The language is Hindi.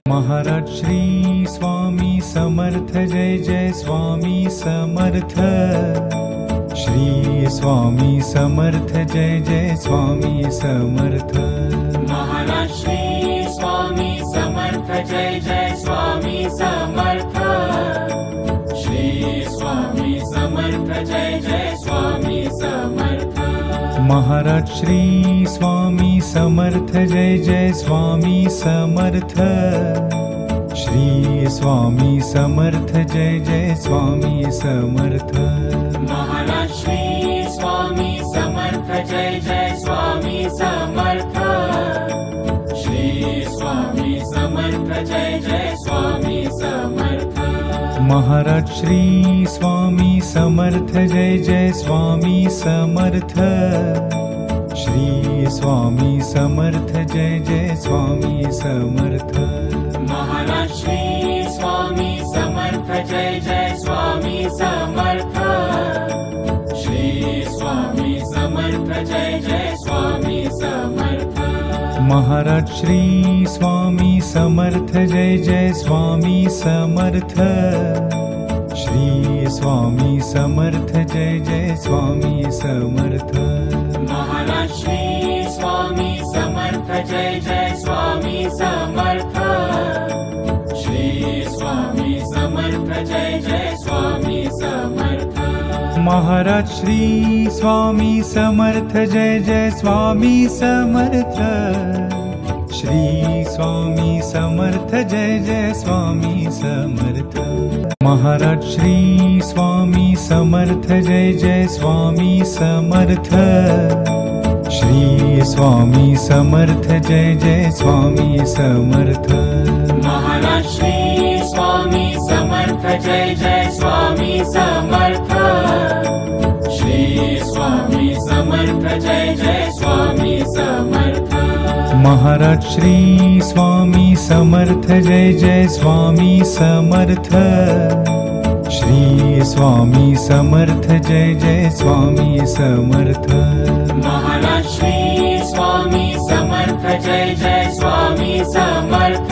महाराज श्री स्वामी समर्थ जय जय स्वामी समर्थ। श्री स्वामी समर्थ जय जय स्वामी समर्थ। महाराज श्री स्वामी समर्थ जय जय स्वामी समर्थ। श्री स्वामी समर्थ जय जय स्वामी समर्थ। महाराज श्री स्वामी समर्थ जय जय स्वामी समर्थ। श्री स्वामी समर्थ जय जय स्वामी समर्थ। महाराज श्री स्वामी समर्थ जय जय स्वामी समर्थ। श्री स्वामी समर्थ जय जय स्वामी समर्थ। महाराज श्री स्वामी समर्थ जय जय स्वामी समर्थ। श्री स्वामी समर्थ जय जय स्वामी समर्थ। महाराज श्री स्वामी समर्थ जय जय स्वामी समर्थ। श्री स्वामी समर्थ जय जय स्वामी समर्थ। महाराज श्री स्वामी समर्थ जय जय स्वामी समर्थ। श्री स्वामी समर्थ जय जय स्वामी समर्थ। महाराज श्री स्वामी समर्थ जय जय स्वामी समर्थ। श्री स्वामी समर्थ जय जय स्वामी समर्थ। महाराज श्री स्वामी समर्थ जय जय स्वामी समर्थ। श्री स्वामी समर्थ जय जय स्वामी समर्थ। महाराज श्री स्वामी समर्थ जय जय स्वामी समर्थ। श्री स्वामी समर्थ जय जय स्वामी समर्थ। महाराज श्री स्वामी समर्थ जय जय स्वामी समर्थ। श्री स्वामी समर्थ जय जय स्वामी समर्थ। महाराज श्री स्वामी समर्थ जय जय स्वामी समर्थ। श्री स्वामी समर्थ जय जय स्वामी समर्थ। महाराज श्री स्वामी समर्थ जय जय स्वामी समर्थ।